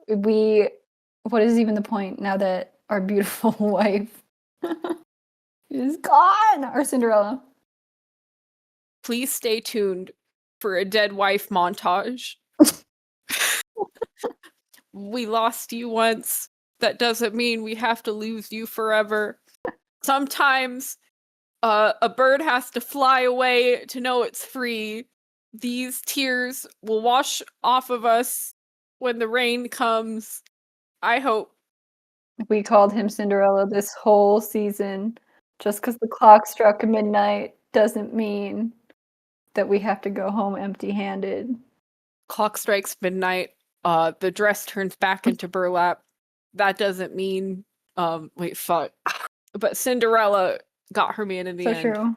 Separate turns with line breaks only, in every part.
what is even the point now that our beautiful wife is gone? Our Cinderella.
Please stay tuned for a dead wife montage. We lost you once. That doesn't mean we have to lose you forever. Sometimes a bird has to fly away to know it's free. These tears will wash off of us when the rain comes. I hope.
We called him Cinderella this whole season. Just because the clock struck midnight doesn't mean that we have to go home empty-handed.
Clock strikes midnight. The dress turns back into burlap. That doesn't mean wait, fuck. But Cinderella got her man in the
So
end.
true.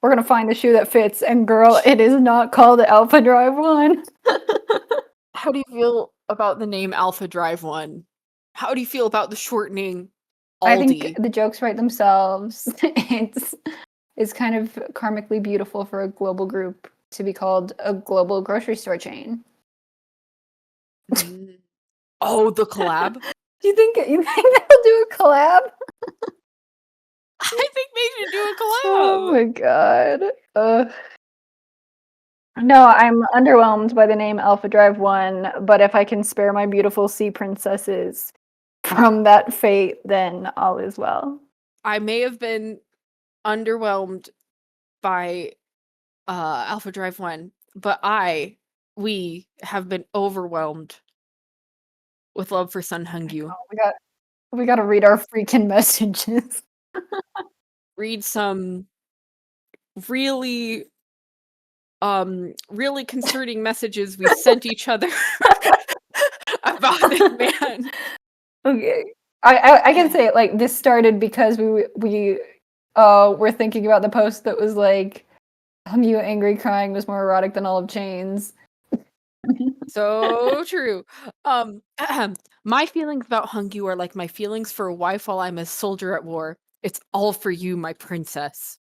We're gonna find the shoe that fits, and girl, it is not called the Alpha Drive 1.
How do you feel about the name Alpha Drive 1? How do you feel about the shortening Aldi?
I think the jokes write themselves. It's kind of karmically beautiful for a global group to be called a global grocery store chain.
Oh, the collab?
Do you think they'll do a collab?
I think they should do a collab.
Oh my god. No, I'm underwhelmed by the name Alpha Drive 1, but if I can spare my beautiful sea princesses from that fate, then all is well.
I may have been underwhelmed by Alpha Drive 1, but we have been overwhelmed with love for Sun Hungyu.
We gotta read our freaking messages.
Read some really concerning messages we sent each other about this man.
Okay. I can say it, like, this started because we were thinking about the post that was like, Hungyu angry crying was more erotic than all of Chains.
So true. My feelings about Hungyu are like my feelings for a wife while I'm a soldier at war. It's all for you, my princess.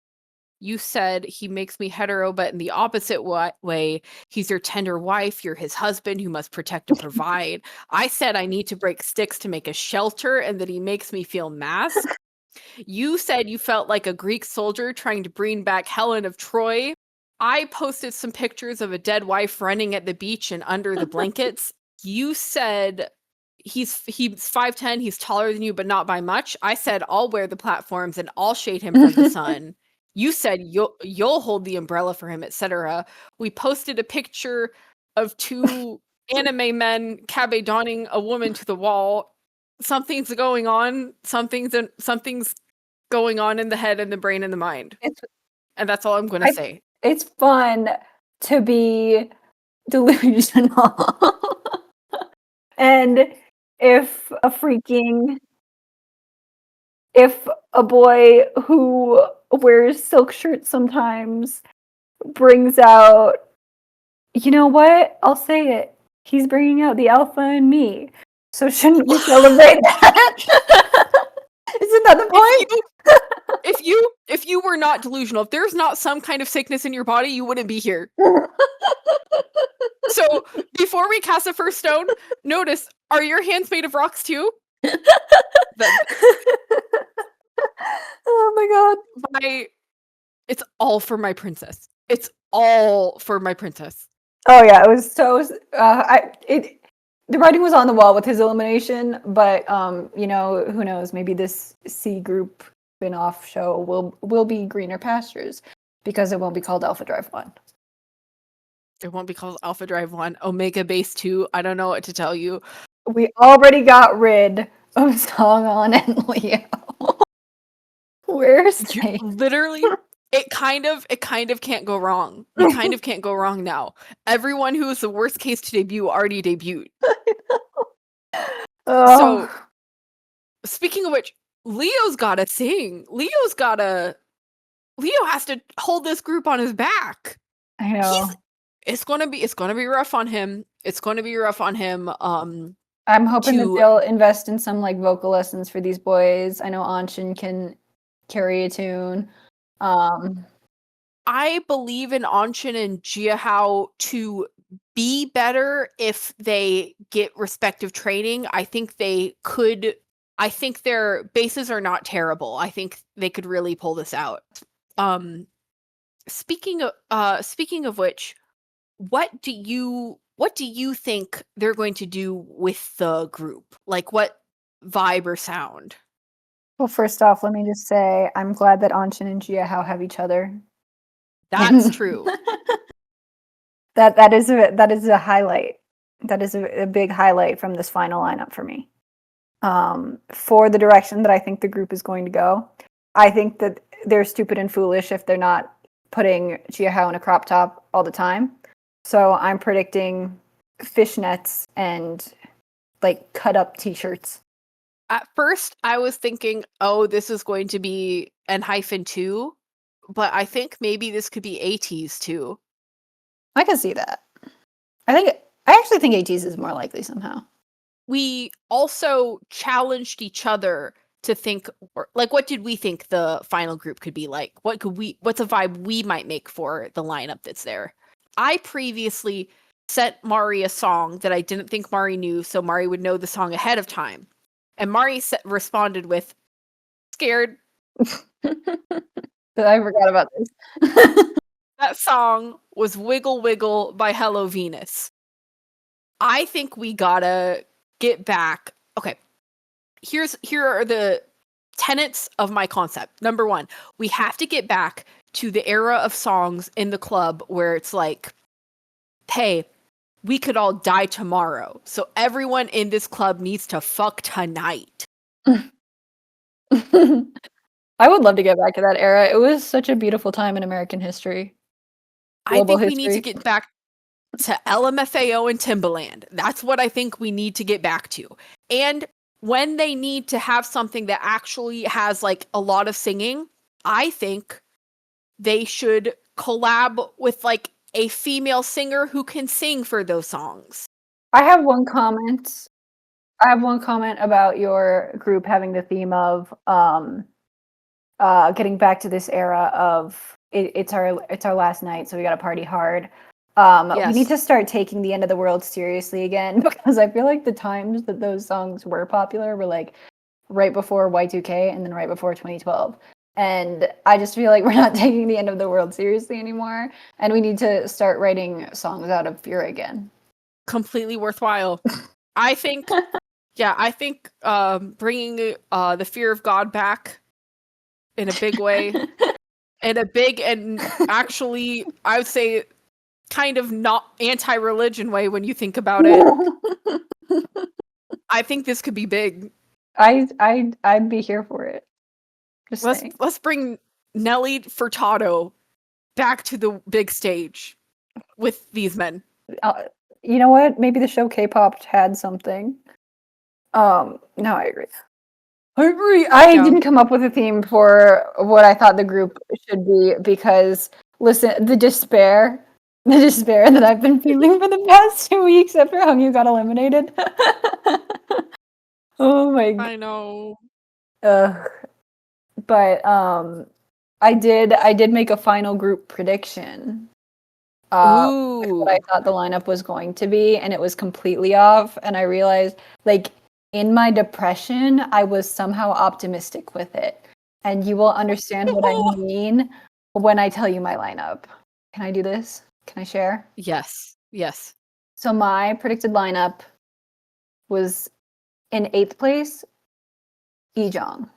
You said he makes me hetero, but in the opposite way, he's your tender wife, you're his husband who must protect and provide. I said I need to break sticks to make a shelter and that he makes me feel masked. You said you felt like a Greek soldier trying to bring back Helen of Troy. I posted some pictures of a dead wife running at the beach and under the blankets. You said he's 5'10", he's taller than you, but not by much. I said I'll wear the platforms and I'll shade him from the sun. You said you'll hold the umbrella for him, etc. We posted a picture of two anime men cabe donning a woman to the wall. Something's going on. Something's going on in the head and the brain and the mind. And that's all I'm going to say.
It's fun to be delusional. And if a boy who wears silk shirts sometimes brings out, you know what? I'll say it. He's bringing out the alpha in me. So shouldn't we celebrate that? Isn't that the point?
If you were not delusional, if there's not some kind of sickness in your body, you wouldn't be here. So before we cast the first stone, notice, are your hands made of rocks too?
Oh my god.
It's all for my princess. It's all for my princess.
Oh yeah, it was so the writing was on the wall with his elimination, but you know, who knows, maybe this C group spin-off show will be greener pastures because it won't be called Alpha Drive 1.
It won't be called Alpha Drive 1, Omega Base 2. I don't know what to tell you.
We already got rid of Song-On and Leo. Where's they?
Literally, it kind of can't go wrong. You kind of can't go wrong now. Everyone who is the worst case to debut already debuted. So, speaking of which, Leo's gotta sing. Leo has to hold this group on his back.
I know.
It's gonna be rough on him. It's gonna be rough on him.
I'm hoping that they'll invest in some like vocal lessons for these boys. I know Anshin can carry a tune.
I believe in Anshin and Jiahao to be better if they get respective training, I think they could. I think their bases are not terrible. I think they could really pull this out. Um, speaking of which, what do you think they're going to do with the group? Like what vibe or sound?
Well, first off, let me just say I'm glad that Anshin and Jiahao have each other.
That's true.
that is a highlight. That is a big highlight from this final lineup for me. For the direction that I think the group is going to go, I think that they're stupid and foolish if they're not putting Jiahao in a crop top all the time. So I'm predicting fishnets and like cut up t-shirts.
At first, I was thinking, oh, this is going to be N-2, but I think maybe this could be ATs too.
I can see that. I actually think ATs is more likely somehow.
We also challenged each other to think, like, what did we think the final group could be like? What's a vibe we might make for the lineup that's there? I previously sent Mari a song that I didn't think Mari knew, so Mari would know the song ahead of time. And Mari responded with, scared.
I forgot about this.
That song was Wiggle Wiggle by Hello Venus. I think we gotta get back. Okay, here are the tenets of my concept. Number one, we have to get back to the era of songs in the club where it's like, hey, we could all die tomorrow. So everyone in this club needs to fuck tonight.
I would love to get back to that era. It was such a beautiful time in American history.
I think
Global
we need to
history.
get back to LMFAO and Timbaland. That's what I think we need to get back to. And when they need to have something that actually has like a lot of singing, I think they should collab with like a female singer who can sing for those songs.
I have one comment. About your group having the theme of getting back to this era of it's our last night, so we gotta party hard. We need
Yes.
to start taking the end of the world seriously again because I feel like the times that those songs were popular were like right before Y2K and then right before 2012. And I just feel like we're not taking the end of the world seriously anymore, and we need to start writing songs out of fear again.
Completely worthwhile. I think, bringing the fear of God back in a big way, in a big and actually, I would say, kind of not anti-religion way when you think about it. I think this could be big.
I'd be here for it.
Let's bring Nelly Furtado back to the big stage with these men.
You know what? Maybe the show K-pop had something. No, I agree. I didn't come up with a theme for what I thought the group should be because, listen, the despair that I've been feeling for the past 2 weeks after Hungyu got eliminated. Oh my god.
I know.
But I did make a final group prediction. What I thought the lineup was going to be, and it was completely off. And I realized, like, in my depression, I was somehow optimistic with it. And you will understand what I mean when I tell you my lineup. Can I do this? Can I share?
Yes.
So my predicted lineup was in 8th place, Ijong.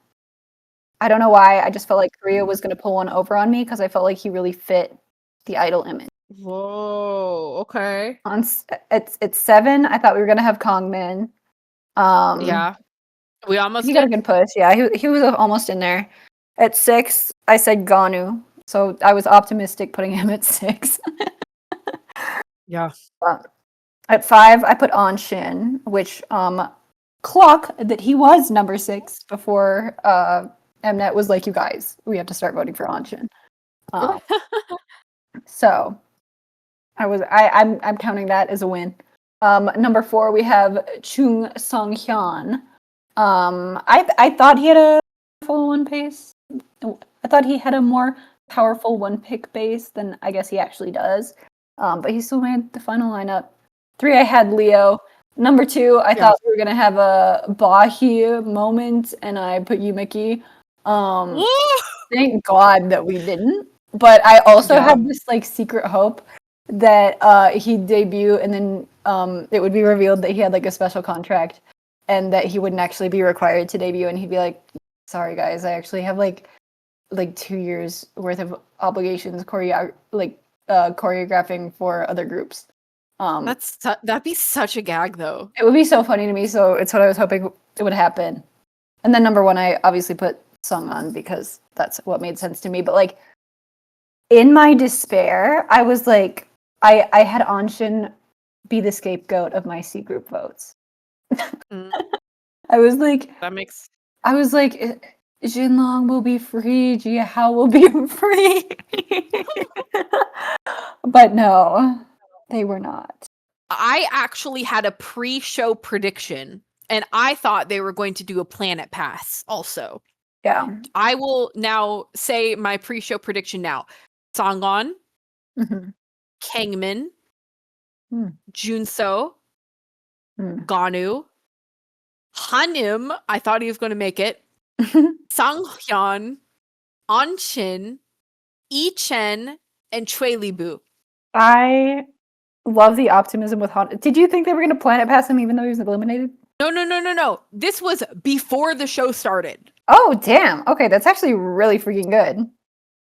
I don't know why. I just felt like Korea was going to pull one over on me because I felt like he really fit the idol image.
Whoa. Okay.
It's 7. I thought we were going to have Kongmin.
Yeah. We almost
got a good push. Yeah, he was almost in there. At 6, I said Ganu. So I was optimistic putting him at 6.
Yeah.
At 5, I put Anshin, which clock that he was number 6 before Mnet was like, you guys, we have to start voting for Anshin. So I'm counting that as a win. Number 4, we have Chung Song Hyun. I thought he had a full one pace. I thought he had a more powerful one pick base than I guess he actually does. But he still made the final lineup. 3, I had Leo. Number 2, I
Yeah.
thought we were gonna have a Bahi moment, and I put Yumiki.
Woo!
Thank God that we didn't. But I also
Yeah.
had this like secret hope that he'd debut, and then it would be revealed that he had like a special contract, and that he wouldn't actually be required to debut, and he'd be like, "Sorry guys, I actually have like 2 years worth of obligations choreographing for other groups."
That'd be such a gag, though.
It would be so funny to me, so it's what I was hoping it would happen. And then number 1, I obviously put Sung on because that's what made sense to me. But like in my despair, I was like, I had Anshin be the scapegoat of my C group votes.
Mm,
I was like,
that makes
Jinlong will be free, Jia Hao will be free. But no, they were not.
I actually had a pre-show prediction, and I thought they were going to do a Planet Pass also.
Yeah.
I will now say my pre-show prediction now. Songon,
Mhm.
Kangmin,
Mm.
Junso,
Mm.
Gonu, Hanim, I thought he was going to make it, Sanghyun, Anshin, Ichen, and Chui Libu.
I love the optimism with Han. Did you think they were going to Planet Pass him even though he was eliminated?
No. This was before the show started.
Oh, damn. Okay, that's actually really freaking good.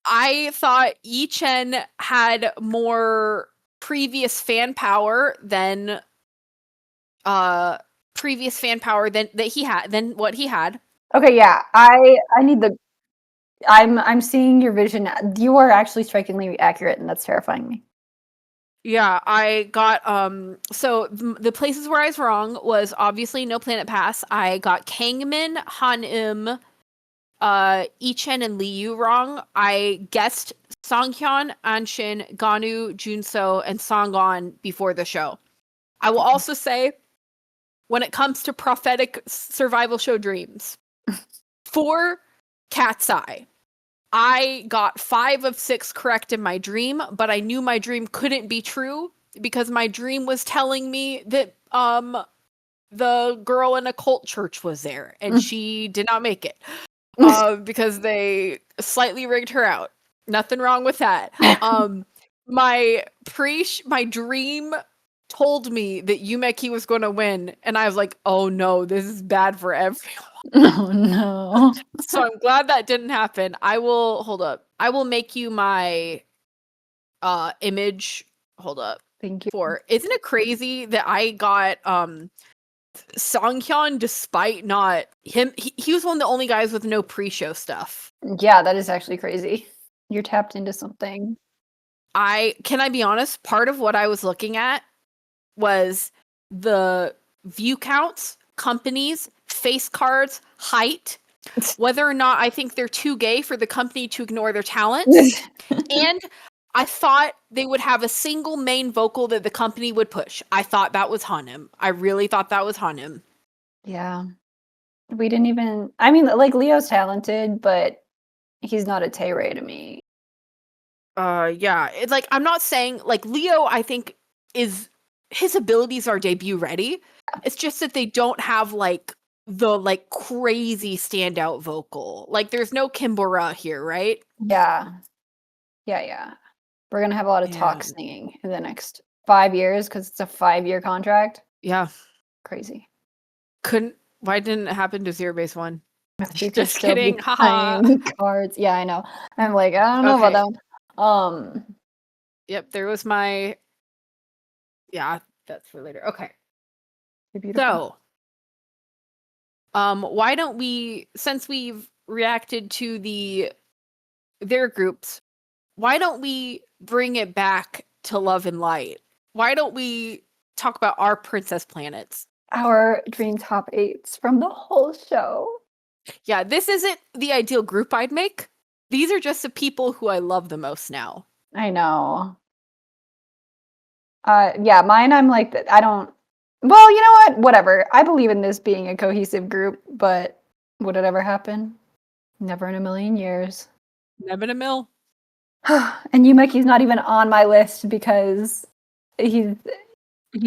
I thought Ichen had more previous fan power than that he had than what he had.
Okay, yeah. I need the I'm seeing your vision. You are actually strikingly accurate, and that's terrifying me.
Yeah, I got so the places where I was wrong was obviously no Planet Pass. I got Kangmin, Hanim, Ichen and Liu wrong. I guessed Songhyun, Anshin, Ganu, Junso, and Songon before the show. I will also say, when it comes to prophetic survival show dreams, for Cat's Eye, I got 5 of 6 correct in my dream, but I knew my dream couldn't be true because my dream was telling me that the girl in a cult church was there and she did not make it. Because they slightly rigged her out. Nothing wrong with that. My dream told me that Yumeki was going to win, and I was like, "Oh no, this is bad for everyone."
Oh no.
So I'm glad that didn't happen. I will hold up. I will make you my image. Hold up.
Thank you.
Isn't it crazy that I got Songhyun despite not him? He was one of the only guys with no pre-show stuff.
Yeah, that is actually crazy. You're tapped into something.
Can I be honest? Part of what I was looking at was the view counts, companies, face cards, height, whether or not I think they're too gay for the company to ignore their talents. And I thought they would have a single main vocal that the company would push. I thought that was Hanim. I really thought that was Hanim.
Yeah. We didn't even I mean, like, Leo's talented, but he's not a Tay-Ray to me.
Yeah. It's like, I'm not saying, like, Leo, I think, his abilities are debut ready. It's just that they don't have, like, the, like, crazy standout vocal. Like, there's no Kimbora here, right?
Yeah. Yeah. We're gonna have a lot of talk
Yeah.
singing in the next 5 years because it's a 5-year contract.
Yeah.
Crazy.
Why didn't it happen to Zero Base 1?
Just
kidding, haha.
playing cards. Yeah, I know. I'm like, I don't know about that one.
Yep, there was my. Yeah, that's for later. Okay.
You're beautiful.
So, why don't we, since we've reacted to their groups, why don't we bring it back to Love and Light? Why don't we talk about our princess planets?
Our dream top 8s from the whole show.
Yeah, this isn't the ideal group I'd make. These are just the people who I love the most now.
I know. Yeah, mine I'm like I don't well, you know what? Whatever. I believe in this being a cohesive group, but would it ever happen? Never in a million years.
Never in a mill.
And Yumeki's not even on my list because he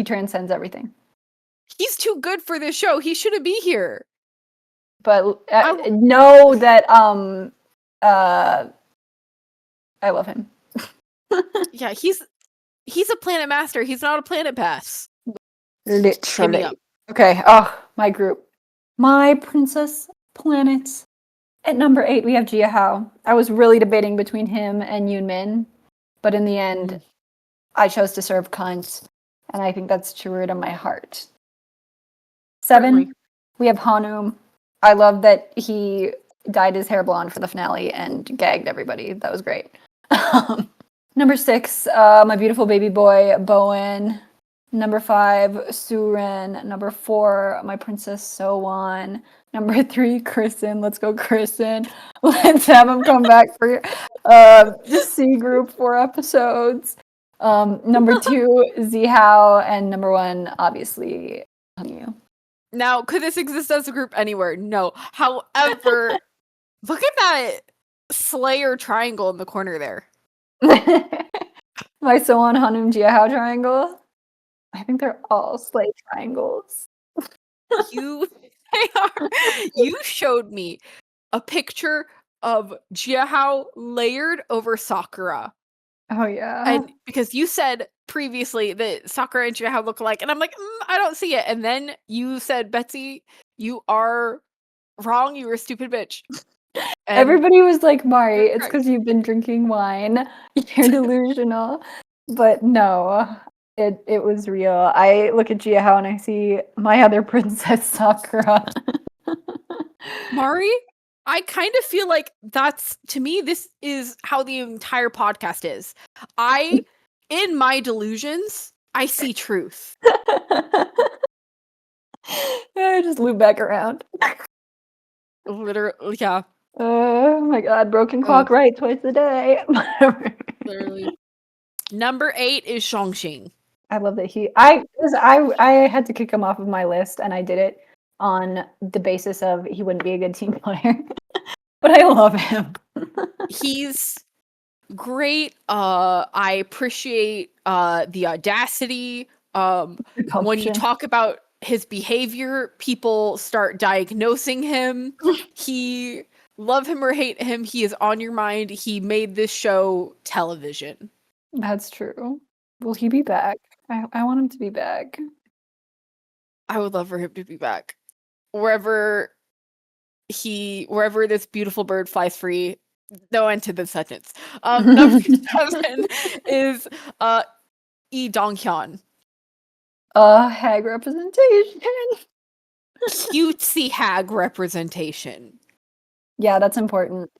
transcends everything.
He's too good for this show. He shouldn't be here.
But know that I love him.
Yeah, he's a planet master. He's not a planet pass.
Literally.
Hit me up.
Okay. Oh, my group. My princess planets. At number 8, we have Jia Hao. I was really debating between him and Yoon Min, but in the end, I chose to serve cunt, and I think that's true to my heart. 7,
Certainly.
we have Hanum. I love that he dyed his hair blonde for the finale and gagged everybody. That was great. Number 6, my beautiful baby boy, Bowen. Number 5, Surin. Number 4, my princess, So-won. Number 3, Kristen. Let's go, Kristen. Let's have him come back for the C group 4 episodes. Number 2, Zihao. And number 1, obviously, Hongyu.
Now, could this exist as a group anywhere? No. However, look at that Slayer triangle in the corner there.
My So-won, Hanum, Jia triangle. I think they're all slay triangles.
You showed me a picture of Jia layered over Sakura.
Oh yeah.
And because you said previously that Sakura and Jia look alike, and I'm like, I don't see it. And then you said, Betsy, you are wrong. You were a stupid bitch. And
everybody was like, Mari, it's because you've been drinking wine. You're delusional. But no, it was real. I look at Jia and I see my other princess, Sakura.
Mari, I kind of feel like that's, to me, this is how the entire podcast is. In my delusions, I see truth.
I just loop back around.
Literally, yeah.
Oh my god, broken clock right twice a day.
Literally. Number 8 is Shang-Xing.
I love that I had to kick him off of my list, and I did it on the basis of he wouldn't be a good team player. But I love him.
He's great. I appreciate the audacity. When you talk about his behavior, people start diagnosing him. Love him or hate him, he is on your mind. He made this show television.
That's true. Will he be back? I want him to be back.
I would love for him to be back. Wherever this beautiful bird flies free. No end to the sentence. Number 7 is Lee Dong-hyun.
Hag representation.
Cutesy hag representation.
Yeah, that's important.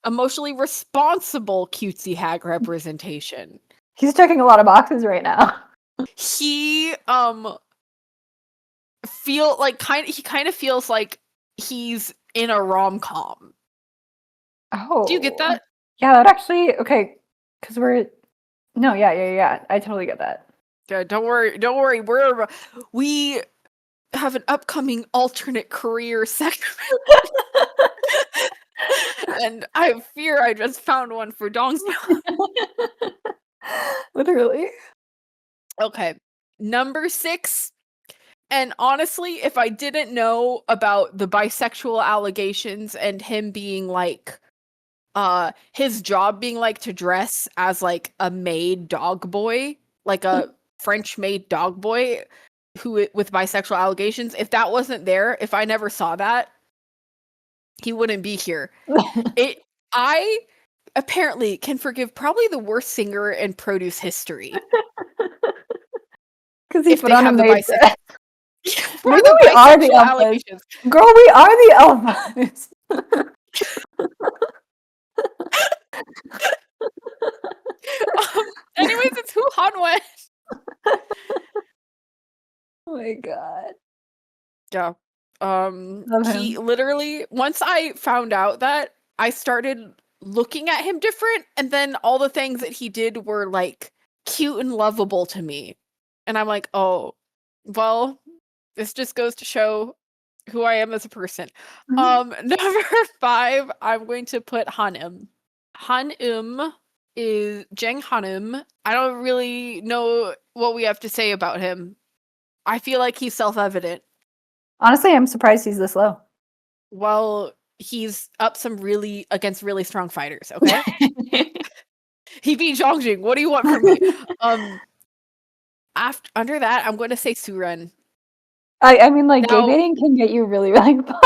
Emotionally responsible cutesy hag representation.
He's checking a lot of boxes right now.
He kind of feels like he's in a rom-com.
Oh.
Do you get that?
Yeah, that actually, okay, because yeah. I totally get that.
Yeah, don't worry. We have an upcoming alternate career segment. And I fear I just found one for Donghyun.
Literally.
Okay. Number 6. And honestly, if I didn't know about the bisexual allegations and him being like his job being like to dress as like a maid dog boy, like a French maid dog boy with bisexual allegations, if that wasn't there, if I never saw that, he wouldn't be here. I apparently can forgive probably the worst singer in produce history.
Because he put on a maid dress.
Maybe we are the alphas.
Girl, we are the alphas.
Anyways, it's Who Hanwei.
Oh my god.
Yeah. He
him.
literally, once I found out that, I started looking at him different, and then all the things that he did were like cute and lovable to me. And I'm like, oh, well, this just goes to show who I am as a person.
Mm-hmm.
Number 5, I'm going to put Hanum. Hanum is Jang Hanum. I don't really know what we have to say about him. I feel like he's self-evident.
Honestly, I'm surprised he's this low.
Well, he's up against really strong fighters, okay? He beat Zhongjing. What do you want from me? Under that, I'm going to say Suren.
I mean, like, gay
Now,
baiting can get you really, really far.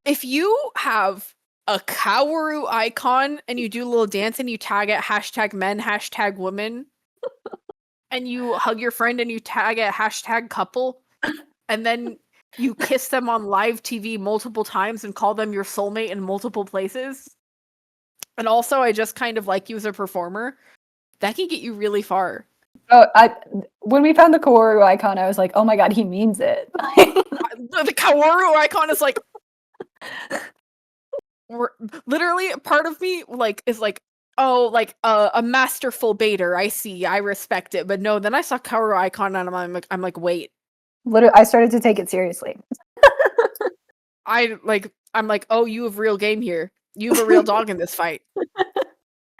if you have a Kaworu icon and you do a little dance and you tag it #men, #women, and you hug your friend and you tag it #couple, and then you kiss them on live TV multiple times and call them your soulmate in multiple places, and also I just kind of like you as a performer, that can get you really far.
Oh, when we found the Kaworu icon, I was like, oh my god, he means it.
The Kaworu icon is like, literally part of me is like, oh, like a masterful baiter. I see, I respect it, but no. Then I saw Kaworu icon and I'm like, wait.
Literally, I started to take it seriously.
I'm like, oh, you have real game here. You have a real dog in this fight.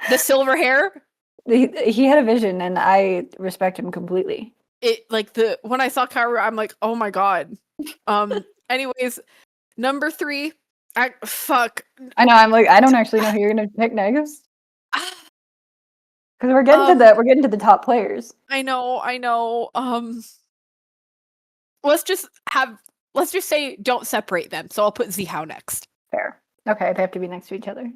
The silver hair.
He had a vision, and I respect him completely.
When I saw Kaworu, I'm like, oh my god. Anyways, number 3. I
know. I'm like, I don't actually know who you're gonna pick next. Because we're getting to the top players.
I know. Let's just say don't separate them. So I'll put Zihao next.
Fair. Okay, they have to be next to each other.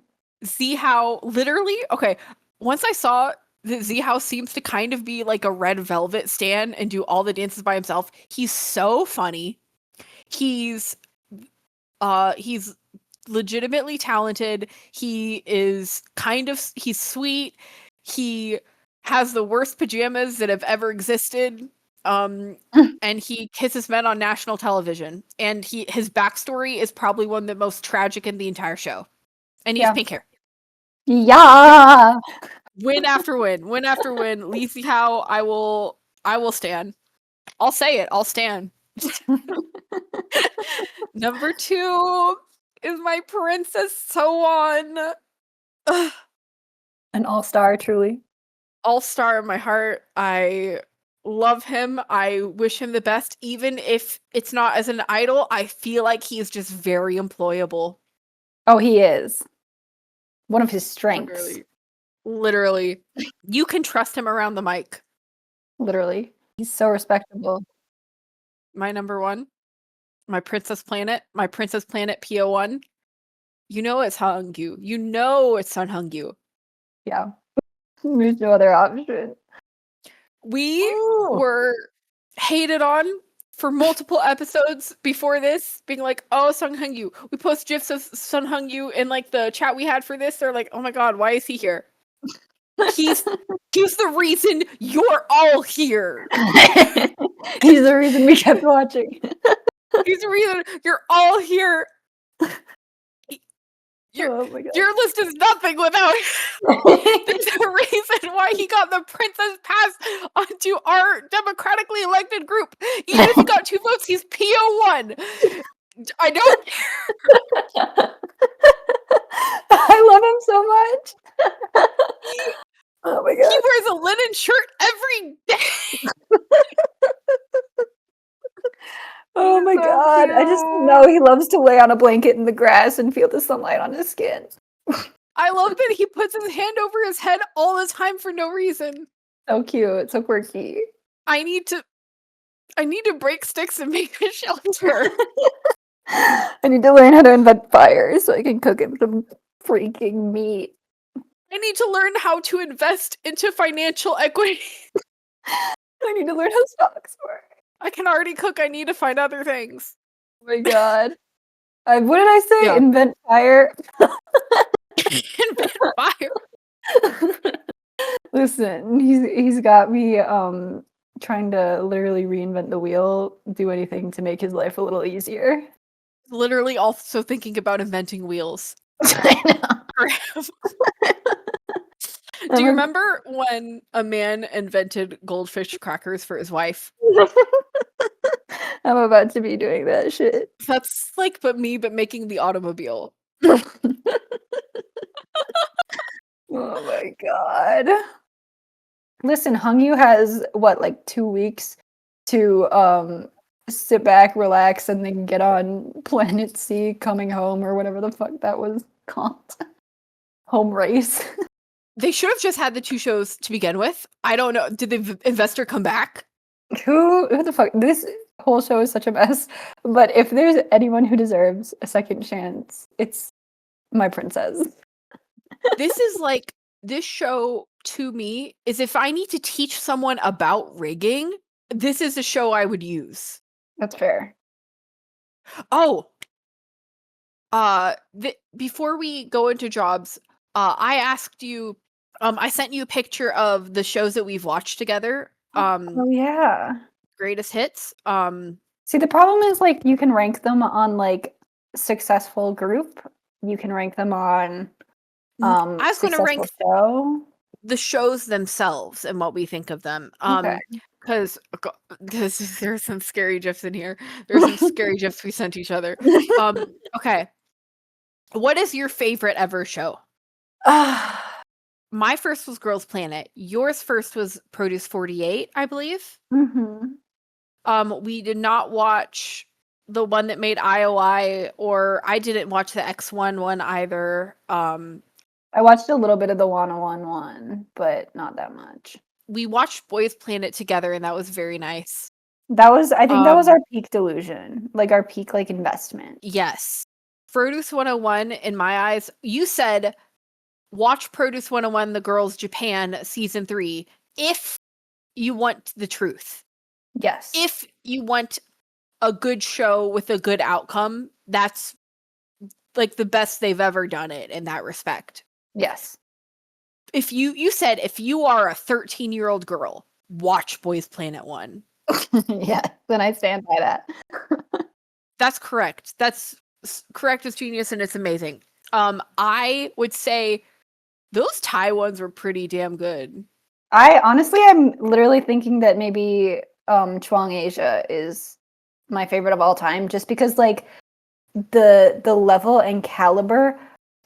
Zihao, literally, okay. Once I saw that Zihao seems to kind of be like a Red Velvet stan and do all the dances by himself. He's so funny. He's legitimately talented. He's sweet. He has the worst pajamas that have ever existed. And he kisses men on national television. And his backstory is probably one of the most tragic in the entire show. And he has pink hair.
Yeah.
Win after win. Li Zihao, I will stand. I'll say it. I'll stand. Number 2 is my Princess Soan.
An all-star, truly.
All-star in my heart. I love him. I wish him the best. Even if it's not as an idol, I feel like he is just very employable.
Oh, he is. One of his strengths.
Literally. You can trust him around the mic.
Literally. He's so respectable.
My number 1. My Princess Planet PO1. You know it's Hongyu. You know it's Sun Hongyu.
Yeah. There's no other option.
We were hated on for multiple episodes before this, being like, oh, Sun Hongyu. We post GIFs of Sun Hongyu in like the chat we had for this. They're like, oh my god, why is he here? He's the reason you're all here.
He's the reason we kept watching.
He's the reason you're all here.
Oh my god.
Your list is nothing without him. There's a reason why he got the princess pass onto our democratically elected group. Even if he got 2 votes, he's PO1. I don't care.
I love him so much. Oh my god.
He wears a linen shirt every day.
Oh my god. Cute. I just know he loves to lay on a blanket in the grass and feel the sunlight on his skin.
I love that he puts his hand over his head all the time for no reason.
So cute. So quirky.
I need to break sticks and make a shelter.
I need to learn how to invent fire so I can cook him some freaking meat.
I need to learn how to invest into financial equity.
I need to learn how stocks work.
I can already cook. I need to find other things.
Oh my god. What did I say? Yeah. Invent fire?
Invent fire.
Listen, he's got me trying to literally reinvent the wheel, do anything to make his life a little easier.
Literally also thinking about inventing wheels.
I know.
Do you remember when a man invented goldfish crackers for his wife?
I'm about to be doing that shit.
That's like but making the automobile.
Oh my god. Listen, Hongyu has what, like 2 weeks to sit back, relax, and then get on Planet C, Coming Home, or whatever the fuck that was called. Home Race.
They should have just had the 2 shows to begin with. I don't know. Did the investor come back?
Who the fuck? This whole show is such a mess. But if there's anyone who deserves a second chance, it's my princess.
This is like, this show to me is if I need to teach someone about rigging, this is a show I would use.
That's fair.
Oh, before we go into jobs, I asked you, I sent you a picture of the shows that we've watched together.
Oh yeah.
Greatest hits.
See, the problem is like you can rank them on like successful group. You can rank them on
I was going to
successful
rank
show.
the shows themselves and what we think of them.
Okay.
Because there's some scary gifs in here. There's some scary gifs we sent each other. Okay. What is your favorite ever show? My first was Girls Planet. Yours first was Produce 48, I believe. We did not watch the one that made IOI, or I didn't watch the X1 one either.
I watched a little bit of the 101 one, but not that much.
We watched Boys Planet together, and that was very nice.
That was, I think that was our peak delusion, like our peak like investment.
Yes. Produce 101, in my eyes, you said watch Produce 101, The Girls Japan season 3 if you want the truth.
Yes.
If you want a good show with a good outcome, that's like the best they've ever done it in that respect.
Yes.
If you said if you are a 13-year-old girl, watch Boys Planet 1.
Yeah, then I stand by that.
That's correct. That's correct as genius, and it's amazing. I would say those Thai ones were pretty damn good.
I'm literally thinking that maybe Chuang Asia is my favorite of all time, just because like the level and caliber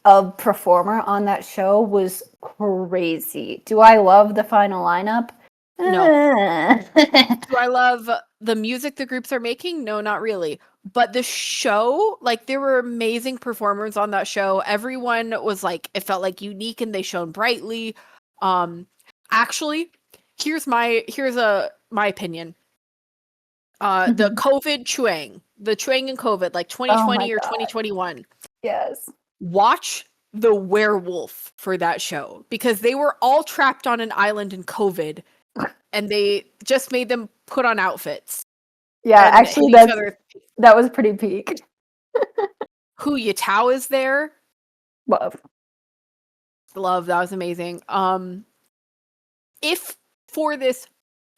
of performer on that show was crazy. Do I love the final lineup?
No. Do I love the music the groups are making? No, not really. But the show, like there were amazing performers on that show. Everyone was like, it felt like unique and they shone brightly. Actually, here's my opinion. The COVID Chuang, the Chuang and COVID, like 2020 or 2021.
Yes.
Watch the werewolf for that show because they were all trapped on an island in COVID and they just made them put on outfits.
Yeah, actually that was pretty peak.
Hu Yatao is there.
Love,
that was amazing. If for this,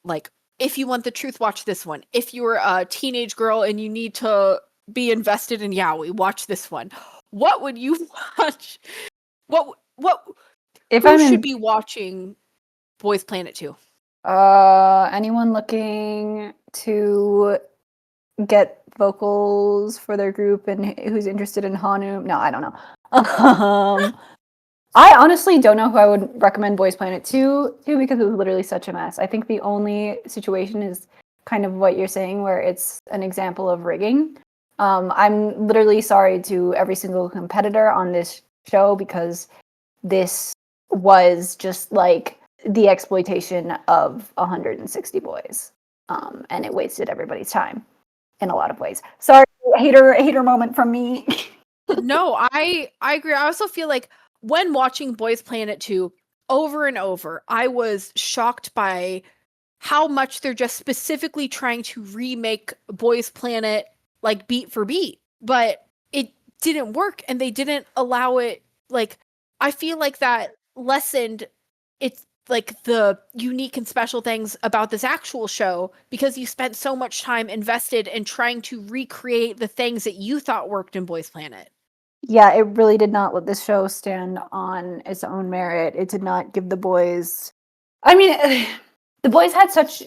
like, if you want the truth, watch this one. If you're a teenage girl and you need to be invested in yaoi, watch this one. What would you watch? Who should be watching Boys Planet 2?
Anyone looking to get vocals for their group and who's interested in Hanu? No, I don't know. I honestly don't know who I would recommend Boys Planet 2 to because it was literally such a mess. I think the only situation is kind of what you're saying where it's an example of rigging. I'm literally sorry to every single competitor on this show because this was just like the exploitation of 160 boys. And it wasted everybody's time in a lot of ways. Sorry, hater moment from me.
No, I agree. I also feel like when watching Boys Planet 2 over and over, I was shocked by how much they're just specifically trying to remake Boys Planet like beat for beat, but it didn't work and they didn't allow it. Like, I feel like that lessened it's like the unique and special things about this actual show because you spent so much time invested in trying to recreate the things that you thought worked in Boys Planet.
Yeah, it really did not let this show stand on its own merit. It did not give the boys... I mean, the boys had such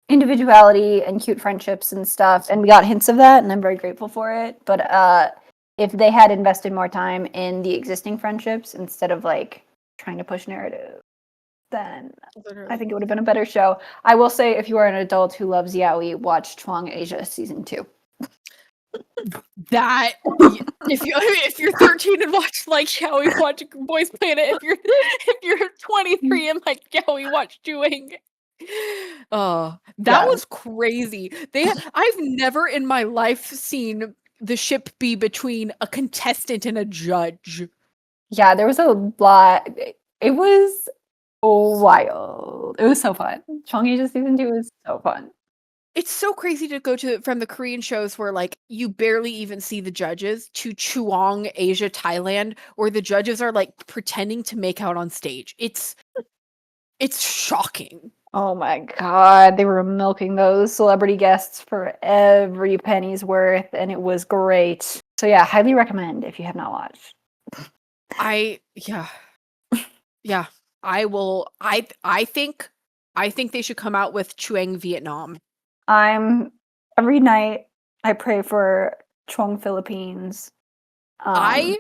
individuality and cute friendships and stuff, and we got hints of that, and I'm very grateful for it. But if they had invested more time in the existing friendships instead of, like, trying to push narrative, then I
Literally.
think it would have been a better show. I will say, if you are an adult who loves yaoi, watch Chuang Asia season 2.
That if you're 13 and watch like Yaoi, watch Boys Planet. If you're 23 and like Yaoi, watch Doing. Oh, that
Yeah.
was crazy. I've never in my life seen the ship be between a contestant and a judge.
Yeah, there was a lot. It was wild. It was so fun. Chuang Asia season 2 was so fun.
It's so crazy to go to from the Korean shows where like you barely even see the judges to Chuang Asia Thailand where the judges are like pretending to make out on stage. It's shocking.
Oh my god, they were milking those celebrity guests for every penny's worth, and it was great. So yeah, highly recommend if you have not watched.
Yeah. I think they should come out with Chuang Vietnam.
Every night I pray for Chuang Philippines.
I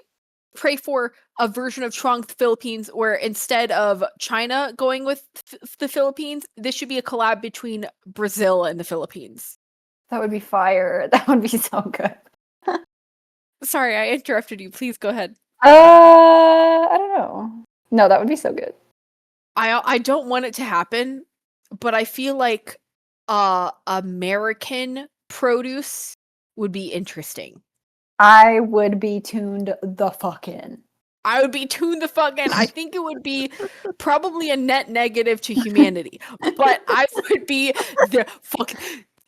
pray for a version of Chuang Philippines where instead of China going with the Philippines, this should be a collab between Brazil and the Philippines.
That would be fire. That would be so good.
Sorry, I interrupted you. Please go ahead.
I don't know. No, that would be so good.
I don't want it to happen, but I feel like American produce would be interesting.
I would be tuned the fuck in.
I would be tuned the fuck in. I think it would be probably a net negative to humanity, but I would be the fuck.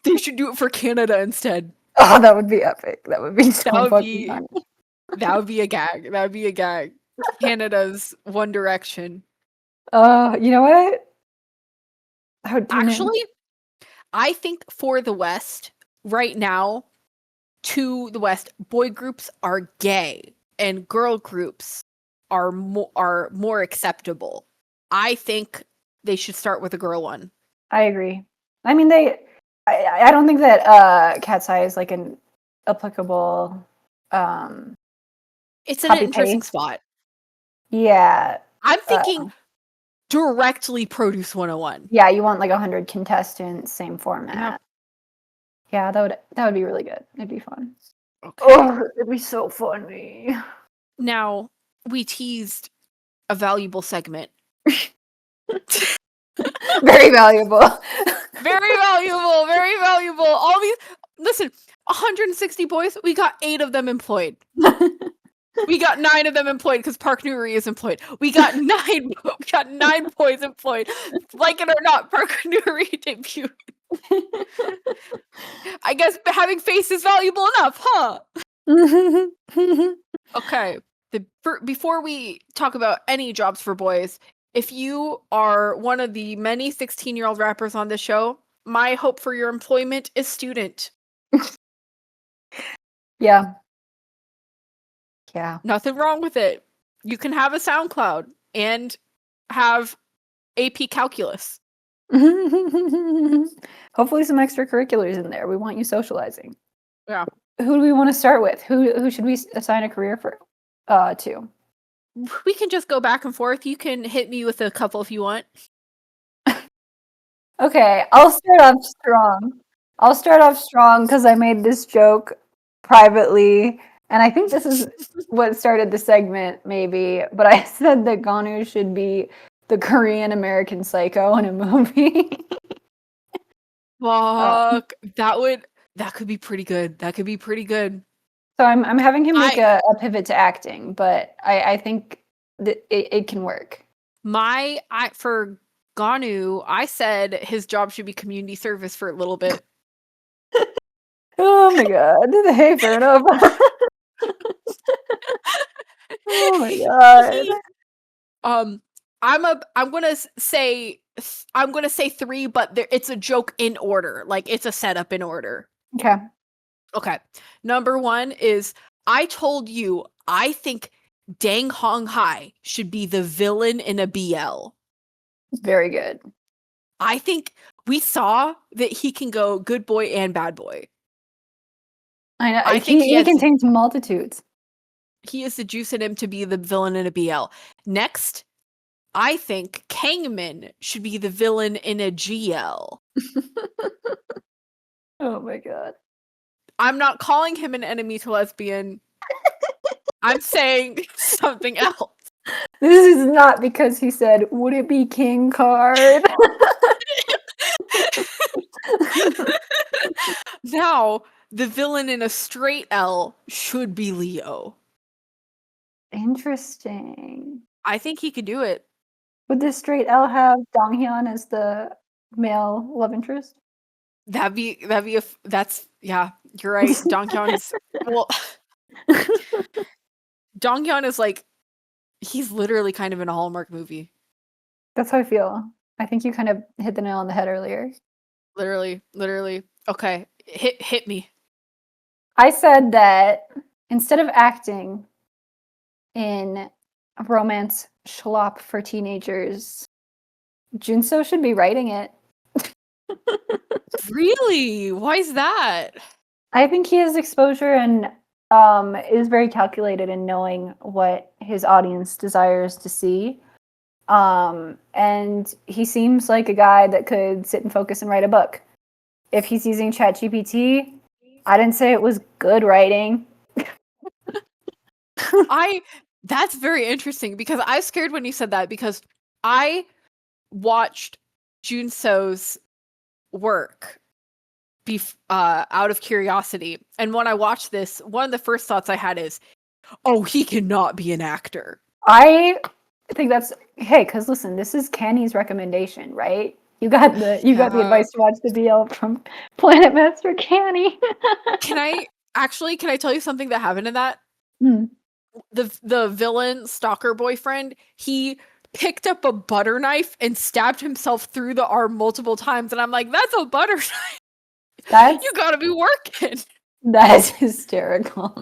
They should do it for Canada instead.
Oh, that would be epic. That would be so
That would
fucking
be
funny.
that would be a gag. That would be a gag. Canada's One Direction.
You know what? I would tune in.
Actually, I think for the West right now, to the West, boy groups are gay and girl groups are more acceptable. I think they should start with a girl one.
I agree. I mean, I don't think that Cat's Eye is like an applicable.
It's an
Copy
interesting
paste.
spot.
Yeah.
I'm thinking directly Produce 101.
Yeah, you want like 100 contestants, same format. Yeah, that would be really good. It'd be fun.
Okay.
Oh, it'd be so funny.
Now, we teased a valuable segment.
Very valuable.
Very valuable, very valuable. All these, listen, 160 boys, we got 8 of them employed. We got 9 of them employed because Park Nuri is employed. We got 9 boys employed. Like it or not, Park Nuri debuted. I guess having face is valuable enough, huh? Okay. Before we talk about any jobs for boys, if you are one of the many 16-year-old rappers on this show, my hope for your employment is student.
Yeah. Yeah.
Nothing wrong with it. You can have a SoundCloud and have AP Calculus.
Hopefully some extracurriculars in there. We want you socializing.
Yeah.
Who do we want to start with? Who should we assign a career for to?
We can just go back and forth. You can hit me with a couple if you want.
Okay, I'll start off strong because I made this joke privately, and I think this is what started the segment, maybe. But I said that Gonu should be the Korean American Psycho in a movie.
Fuck. That could be pretty good. That could be pretty good.
So I'm having him make a pivot to acting, but I think that it can work.
For Gonu, I said his job should be community service for a little bit.
Oh my god! Hey, fair enough. Oh my god.
I'm gonna say 3, but it's a joke in order. Like it's a setup in order. Okay. Number 1 is I told you I think Dang Hong Hai should be the villain in a BL.
Very good.
I think we saw that he can go good boy and bad boy.
I know.
I think
he contains multitudes.
He has the juice in him to be the villain in a BL. Next, I think Kangman should be the villain in a GL.
Oh my god.
I'm not calling him an enemy to lesbian. I'm saying something else.
This is not because he said, would it be King Card?
Now, the villain in a straight L should be Leo.
Interesting.
I think he could do it.
Would this straight L have Donghyun as the male love interest?
That's yeah, you're right. Donghyun is well Donghyun is like he's literally kind of in a Hallmark movie.
That's how I feel. I think you kind of hit the nail on the head earlier.
Literally. Okay, hit me.
I said that instead of acting in a romance schlop for teenagers, Junso should be writing it.
Really? Why is that?
I think he has exposure and is very calculated in knowing what his audience desires to see. And he seems like a guy that could sit and focus and write a book. If he's using ChatGPT, I didn't say it was good writing.
That's very interesting because I was scared when you said that because I watched Junso's work out of curiosity. And when I watched this, one of the first thoughts I had is, oh, he cannot be an actor.
I think that's because listen, this is Kenny's recommendation, right? You got the advice to watch the BL from Planet Master Canny.
Can I tell you something that happened in that?
Hmm.
The villain stalker boyfriend, he picked up a butter knife and stabbed himself through the arm multiple times, and I'm like, that's a butter knife. You gotta be working.
That is hysterical.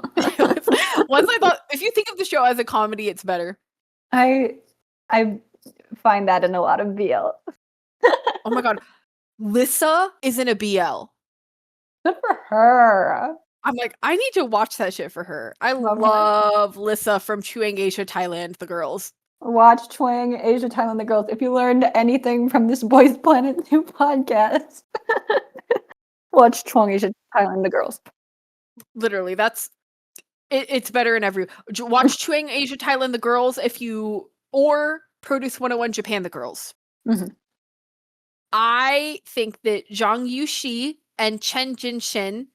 Once I thought, if you think of the show as a comedy, it's better.
I find that in a lot of BL.
Oh my god, Lissa is in a BL.
Good for her.
I'm like, I need to watch that shit for her. I love Lissa from Chuang Asia, Thailand, the girls.
Watch Chuang Asia, Thailand, the girls. If you learned anything from this Boys Planet 2 podcast, watch Chuang Asia, Thailand, the girls.
Literally, that's it's better in every. Watch Chuang Asia, Thailand, the girls or Produce 101 Japan, the girls.
Mm-hmm.
I think that Zhang Yuxi and Chen Jinshin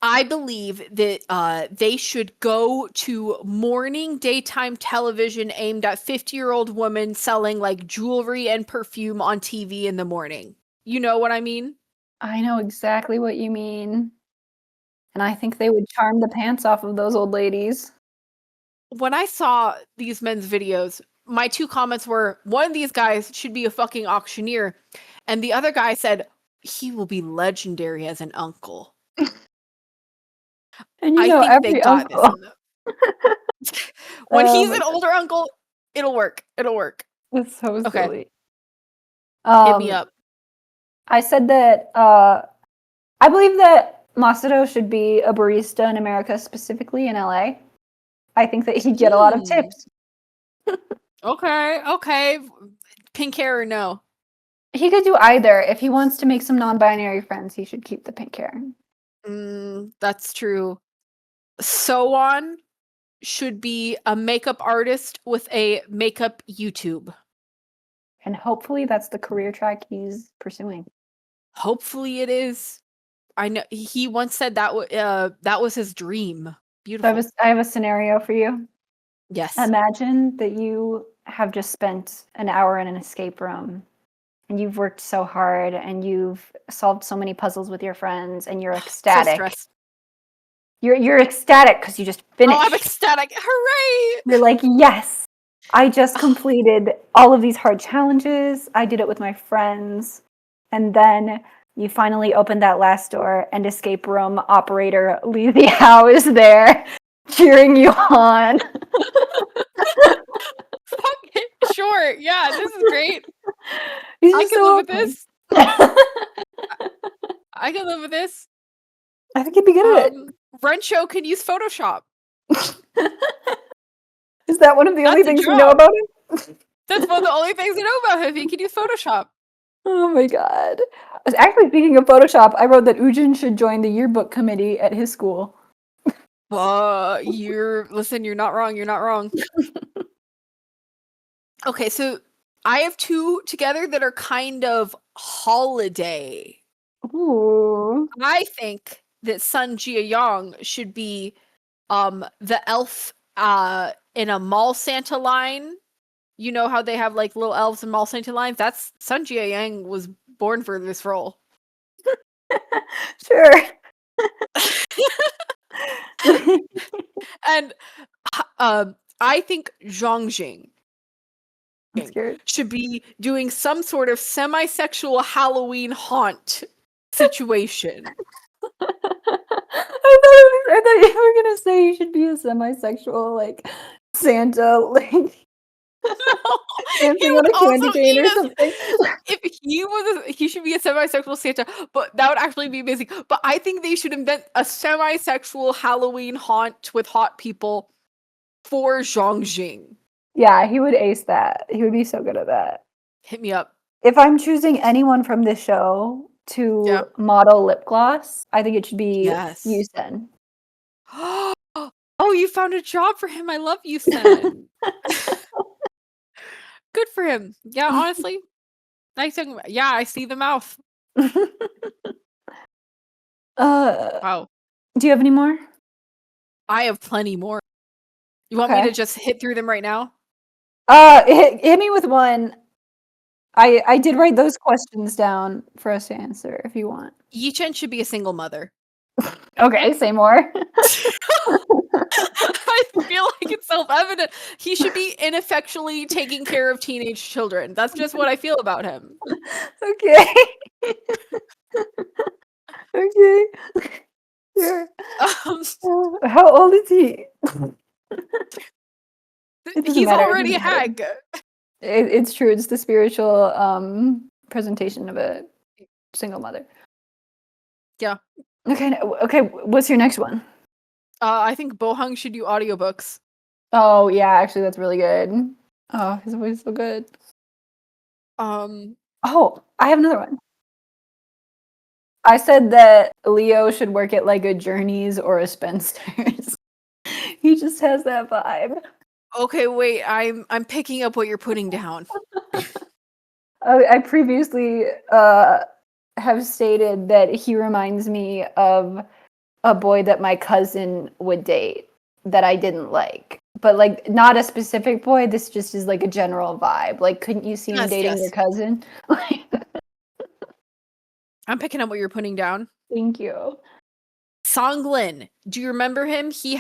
I believe that they should go to morning daytime television aimed at 50-year-old women selling like jewelry and perfume on TV in the morning. You know what I mean?
I know exactly what you mean. And I think they would charm the pants off of those old ladies.
When I saw these men's videos, my two comments were, one of these guys should be a fucking auctioneer, and the other guy said, he will be legendary as an uncle.
And you know, I think
they got this in them. When he's an older uncle, it'll work.
That's so silly.
Hit me up.
I said that I believe that Masato should be a barista in America, specifically in LA. I think that he'd get a lot of tips.
Okay. Pink hair or no?
He could do either. If he wants to make some non-binary friends, he should keep the pink hair.
That's true. So-on should be a makeup artist with a makeup YouTube.
And hopefully that's the career track he's pursuing.
Hopefully it is. I know he once said that was his dream. Beautiful.
So I have a scenario for you.
Yes.
Imagine that you have just spent an hour in an escape room and you've worked so hard and you've solved so many puzzles with your friends and you're ecstatic.
So stressed.
You're ecstatic because you just finished.
Oh, I'm ecstatic. Hooray!
You're like, yes, I just completed all of these hard challenges. I did it with my friends. And then you finally open that last door and escape room operator Lee Hao is there cheering you on.
Sure. Yeah, this is great.
I can live with
this. I can live with this.
I think he'd be good at it.
Rencho can use Photoshop.
Is that one of the only things you know about him?
That's one of the only things I know about him. He can use Photoshop.
Oh my god. Actually, speaking of Photoshop, I wrote that Ujin should join the yearbook committee at his school.
You're not wrong. You're not wrong. Okay, so I have two together that are kind of holiday.
Ooh.
I think that Sun Jia should be the elf in a mall Santa line. You know how they have like little elves in mall Santa lines? That's Sun Jia was born for this role.
Sure.
And I think Zhongjing
I'm scared.
should be doing some sort of semi-sexual Halloween haunt situation.
I thought you were gonna say you should be a semi-sexual, like Santa, like
He
dancing
would
on a
also
candy cane
eat
or
us.
something.
If he should be a semi-sexual Santa, but that would actually be amazing. But I think they should invent a semi-sexual Halloween haunt with hot people for Zhongjing.
Yeah, he would ace that. He would be so good at that.
Hit me up.
If I'm choosing anyone from this show to model lip gloss, I think it should be
Yes.
Yusen.
Oh, you found a job for him. I love you, Sen. Good for him. Yeah, honestly. Nice young. Yeah, I see the mouth. Wow.
Do you have any more?
I have plenty more. You want me to just hit through them right now?
Hit me with one. I did write those questions down for us to answer if you want.
Yichen should be a single mother.
Okay, say more.
I feel like it's self-evident. He should be ineffectually taking care of teenage children. That's just what I feel about him.
Okay. Okay. Sure. How old is he?
He's already a hag.
It's true. It's the spiritual presentation of a single mother.
Yeah.
Okay. What's your next one?
I think Bohung should do audiobooks.
Oh yeah, actually, that's really good. Oh, his voice is so good. Oh, I have another one. I said that Leo should work at like a Journeys or a Spencer's. He just has that vibe.
Okay, wait. I'm picking up what you're putting down.
I previously have stated that he reminds me of a boy that my cousin would date that I didn't like. But like not a specific boy, this just is like a general vibe. Like couldn't you see him dating your cousin?
I'm picking up what you're putting down.
Thank you.
Songlin, do you remember him? He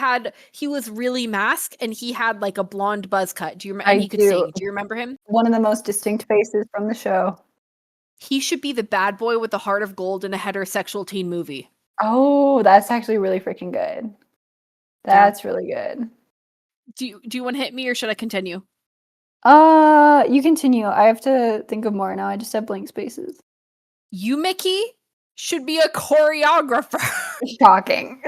was really masked and he had like a blonde buzz cut. Do you remember? And he could sing. Do you remember him?
One of the most distinct faces from the show.
He should be the bad boy with the heart of gold in a heterosexual teen movie.
Oh, that's actually really freaking good. That's really good.
Do you want to hit me or should I continue?
You continue. I have to think of more now. I just have blank spaces.
Yumeki should be a choreographer.
Shocking.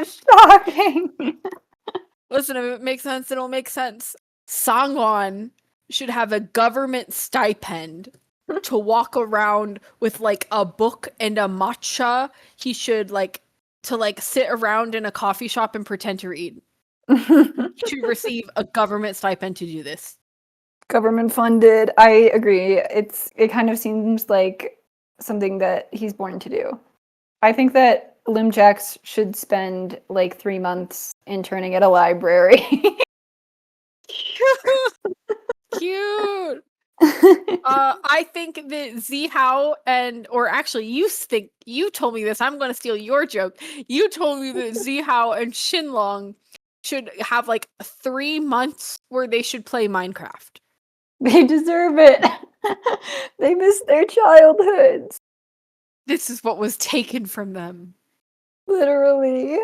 Listen, if it makes sense, it'll make sense. Sangwon should have a government stipend to walk around with like a book and a matcha. He should sit around in a coffee shop and pretend to read. He should receive a government stipend to do this.
Government funded. I agree. It kind of seems like something that he's born to do. I think that Limjax should spend like 3 months interning at a library.
Cute. I think that Zihao or actually you told me this. I'm going to steal your joke. You told me that Zihao and Shinlong should have like 3 months where they should play Minecraft.
They deserve it. They miss their childhoods.
This is what was taken from them.
Literally.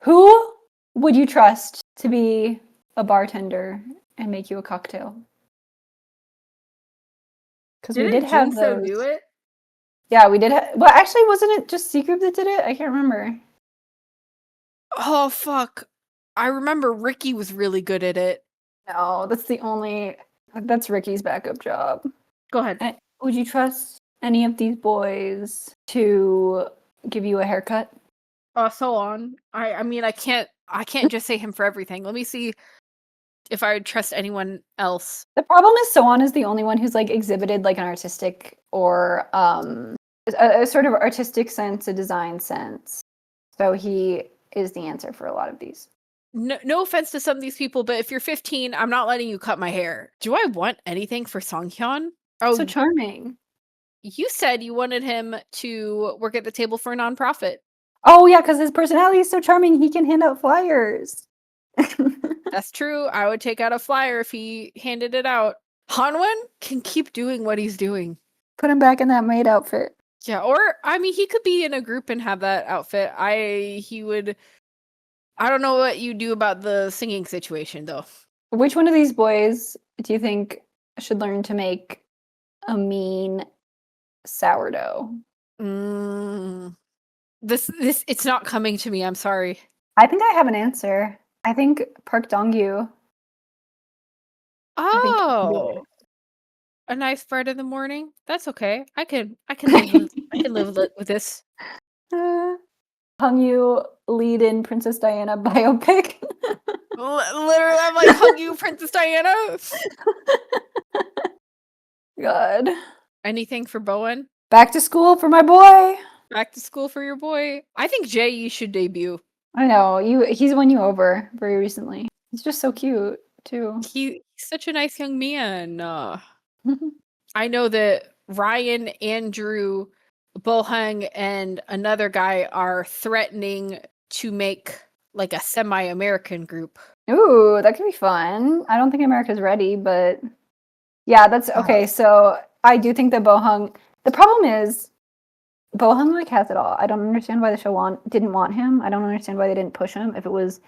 Who would you trust to be a bartender and make you a cocktail? Because we did have those.
do it?
Yeah, we did. Well, actually, wasn't it just C Group that did it? I can't remember.
Oh fuck! I remember Ricky was really good at it.
No, that's the only That's Ricky's backup job.
Go ahead.
Would you trust any of these boys to give you a haircut?
So on. I mean, I can't just say him for everything. Let me see if I would trust anyone else.
The problem is Soan is the only one who's like exhibited like an artistic or a sort of artistic sense, a design sense. So he is the answer for a lot of these.
No offense to some of these people, but if you're 15, I'm not letting you cut my hair. Do I want anything for Songhyun? Oh,
So charming.
you said you wanted him to work at the table for a nonprofit.
Oh yeah, because his personality is so charming. He can hand out flyers.
That's true. I would take out a flyer if he handed it out. Hanwon can keep doing what he's doing.
Put him back in that maid outfit.
Yeah, or I mean, he could be in a group and have that outfit. I don't know what you do about the singing situation though.
Which one of these boys do you think should learn to make a mean sourdough?
This it's not coming to me. I'm sorry.
I think I have an answer. I think Park Dong-yu.
Oh, a nice bread in the morning. That's okay. I can live with this.
Hung-yu lead in Princess Diana biopic.
Literally, I'm like, hug you, Princess Diana.
God.
Anything for Bowen?
Back to school for my boy.
Back to school for your boy. I think Jae should debut.
I know he's won you over very recently. He's just so cute too.
He's such a nice young man. I know that Ryan, Andrew, Bohang, and another guy are threatening to make like a semi-American group.
Ooh, that could be fun. I don't think America's ready, but yeah, that's okay. So I do think that Bohung. The problem is Bohung like has it all. I don't understand why the show didn't want him. I don't understand why they didn't push him. If it was,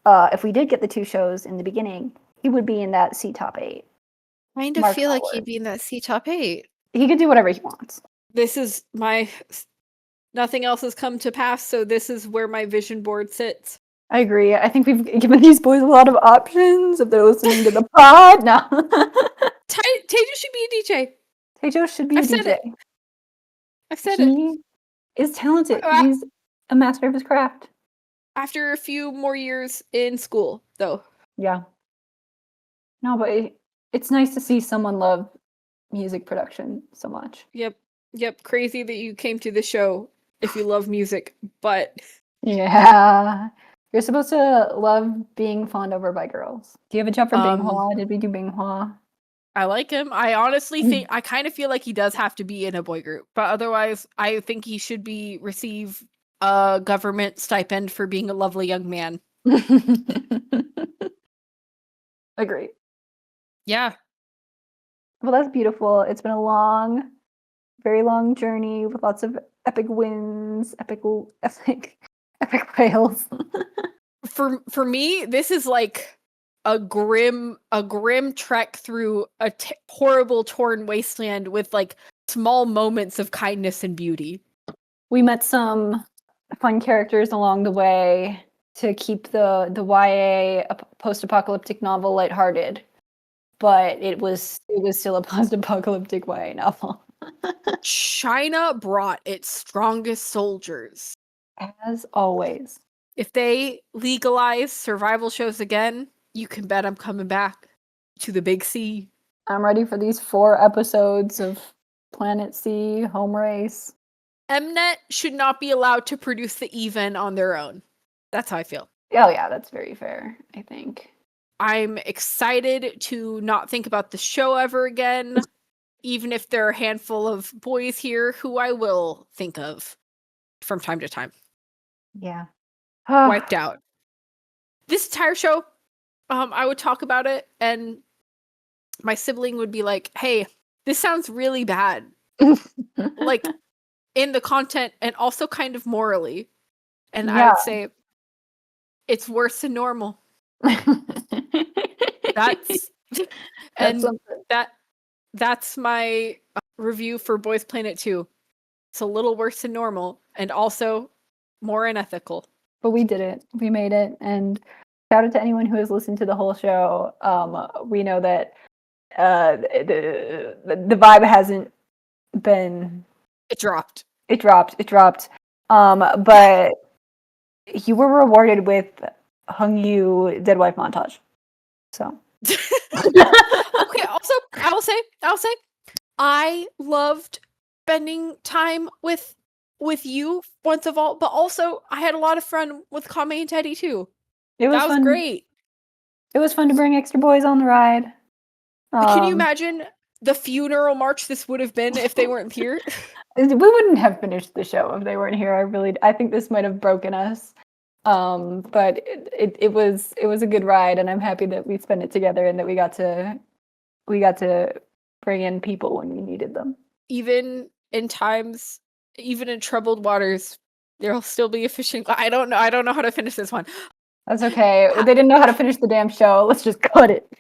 if we did get the 2 shows in the beginning, he would be in that C top 8.
Kind of feel like he'd be in that C top 8.
He could do whatever he wants.
This is nothing else has come to pass, so this is where my vision board sits.
I agree. I think we've given these boys a lot of options if they're listening to the pod. No.
Taejo should be a DJ.
Taejo should be a DJ.
I've said it.
He is talented. He's a master of his craft.
After a few more years in school, though.
Yeah. No, but it's nice to see someone love music production so much.
Yep. Crazy that you came to the show if you love music, but
yeah. You're supposed to love being fawned over by girls. Do you have a job for Binghua? Did we do Binghua?
I like him. I honestly think I kind of feel like he does have to be in a boy group, but otherwise I think he should receive a government stipend for being a lovely young man.
Agree.
Yeah.
Well, that's beautiful. It's been a very long journey with lots of epic wins, epic fails.
For me, this is like a grim trek through a horrible torn wasteland with like small moments of kindness and beauty.
We met some fun characters along the way to keep the YA post-apocalyptic novel lighthearted, but it was still a post-apocalyptic YA novel.
China brought its strongest soldiers.
As always.
If they legalize survival shows again, you can bet I'm coming back to the big C.
I'm ready for these 4 episodes of Planet C, Home Race.
Mnet should not be allowed to produce the even on their own. That's how I feel.
Oh yeah, that's very fair, I think.
I'm excited to not think about the show ever again, even if there are a handful of boys here who I will think of from time to time.
Yeah.
Wiped out. This entire show, I would talk about it and my sibling would be like, hey, this sounds really bad. Like in the content and also kind of morally. And I would say it's worse than normal. That's my review for Boys Planet 2. It's a little worse than normal and also more unethical.
But we did it. We made it. And shout out to anyone who has listened to the whole show. We know that The vibe hasn't been.
It dropped.
It dropped. But you were rewarded with Hung Yu Dead Wife montage. So.
Okay. Also, I'll say, I loved spending time with you once of all, but also I had a lot of fun with Kame and Teddy too.
It was
That was
fun.
great.
It was fun to bring extra boys on the ride.
Can you imagine the funeral march this would have been if they weren't here?
We wouldn't have finished the show if they weren't here. I think this might have broken us. But it was a good ride, and I'm happy that we spent it together and that we got to bring in people when we needed them.
Even in times, even in troubled waters, there'll still be a fishing. I don't know how to finish this one.
That's okay. They didn't know how to finish the damn show. Let's just cut it.